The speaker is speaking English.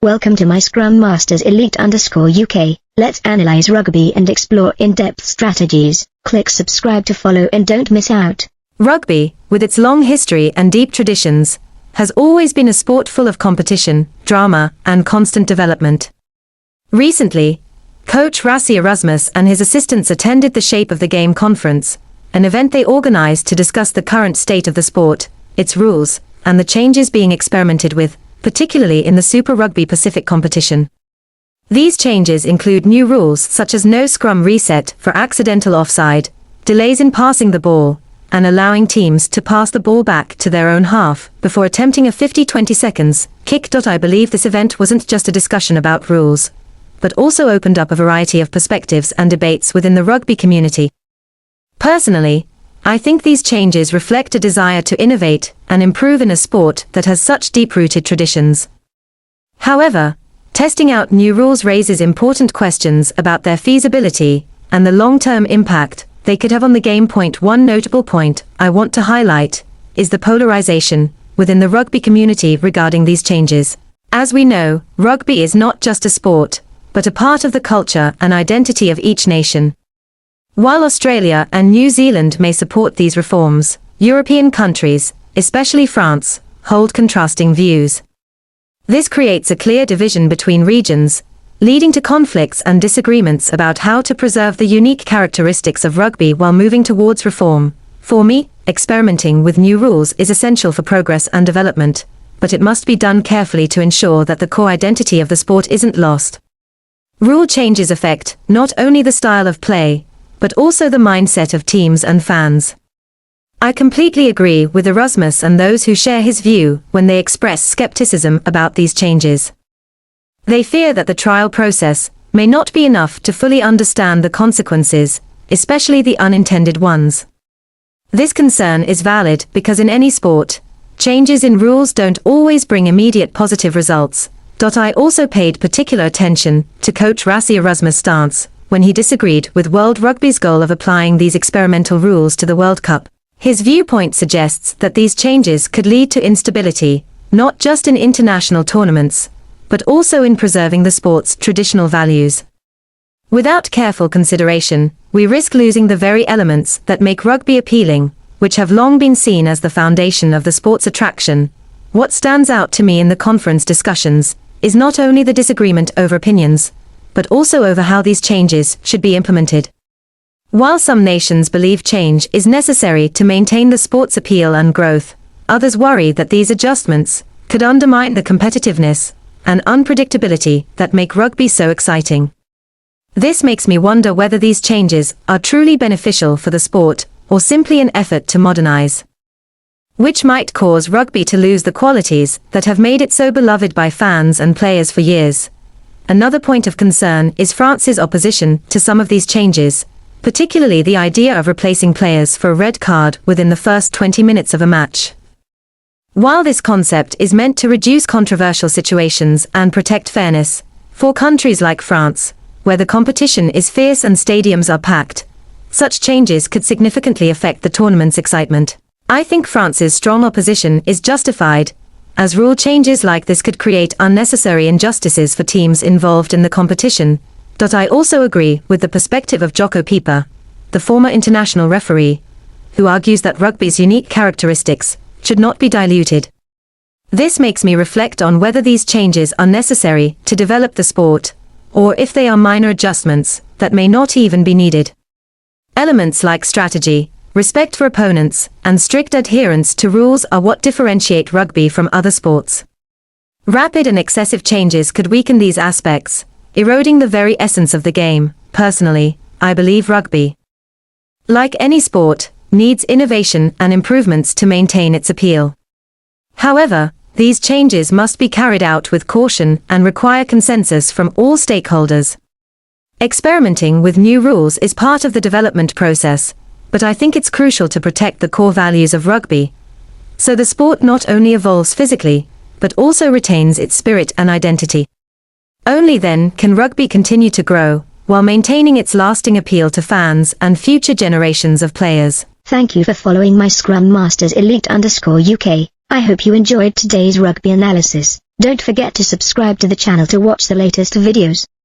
Welcome to my Scrum Masters Elite _UK. Let's analyze rugby and explore in-depth strategies. Click subscribe to follow and don't miss out. Rugby, with its long history and deep traditions, has always been a sport full of competition, drama, and constant development. Recently, coach Rassie Erasmus and his assistants attended the Shape of the Game conference, an event they organized to discuss the current state of the sport, its rules, and the changes being experimented with, particularly in the Super Rugby Pacific competition. These changes include new rules such as no scrum reset for accidental offside, delays in passing the ball, and allowing teams to pass the ball back to their own half before attempting a 50-20 seconds kick. I believe this event wasn't just a discussion about rules, but also opened up a variety of perspectives and debates within the rugby community. Personally, I think these changes reflect a desire to innovate and improve in a sport that has such deep-rooted traditions. However, testing out new rules raises important questions about their feasibility and the long-term impact they could have on the game. One notable point I want to highlight is the polarization within the rugby community regarding these changes. As we know, rugby is not just a sport, but a part of the culture and identity of each nation. While Australia and New Zealand may support these reforms, European countries, especially France, hold contrasting views. This creates a clear division between regions, leading to conflicts and disagreements about how to preserve the unique characteristics of rugby while moving towards reform. For me, experimenting with new rules is essential for progress and development, but it must be done carefully to ensure that the core identity of the sport isn't lost. Rule changes affect not only the style of play, but also the mindset of teams and fans. I completely agree with Erasmus and those who share his view when they express skepticism about these changes. They fear that the trial process may not be enough to fully understand the consequences, especially the unintended ones. This concern is valid because in any sport, changes in rules don't always bring immediate positive results. I also paid particular attention to coach Rassie Erasmus' stance when he disagreed with World Rugby's goal of applying these experimental rules to the World Cup. His viewpoint suggests that these changes could lead to instability, not just in international tournaments, but also in preserving the sport's traditional values. Without careful consideration, we risk losing the very elements that make rugby appealing, which have long been seen as the foundation of the sport's attraction. What stands out to me in the conference discussions is not only the disagreement over opinions, but also over how these changes should be implemented. While some nations believe change is necessary to maintain the sport's appeal and growth, others worry that these adjustments could undermine the competitiveness and unpredictability that make rugby so exciting. This makes me wonder whether these changes are truly beneficial for the sport or simply an effort to modernize, which might cause rugby to lose the qualities that have made it so beloved by fans and players for years. Another point of concern is France's opposition to some of these changes, particularly the idea of replacing players for a red card within the first 20 minutes of a match. While this concept is meant to reduce controversial situations and protect fairness, for countries like France, where the competition is fierce and stadiums are packed, such changes could significantly affect the tournament's excitement. I think France's strong opposition is justified, as rule changes like this could create unnecessary injustices for teams involved in the competition. I also agree with the perspective of Jocko Pieper, the former international referee, who argues that rugby's unique characteristics should not be diluted. This makes me reflect on whether these changes are necessary to develop the sport, or if they are minor adjustments that may not even be needed. Elements like strategy, respect for opponents, and strict adherence to rules are what differentiate rugby from other sports. Rapid and excessive changes could weaken these aspects, eroding the very essence of the game. Personally, I believe rugby, like any sport, needs innovation and improvements to maintain its appeal. However, these changes must be carried out with caution and require consensus from all stakeholders. Experimenting with new rules is part of the development process, but I think it's crucial to protect the core values of rugby, so the sport not only evolves physically, but also retains its spirit and identity. Only then can rugby continue to grow, while maintaining its lasting appeal to fans and future generations of players. Thank you for following my Scrum Masters Elite _UK. I hope you enjoyed today's rugby analysis. Don't forget to subscribe to the channel to watch the latest videos.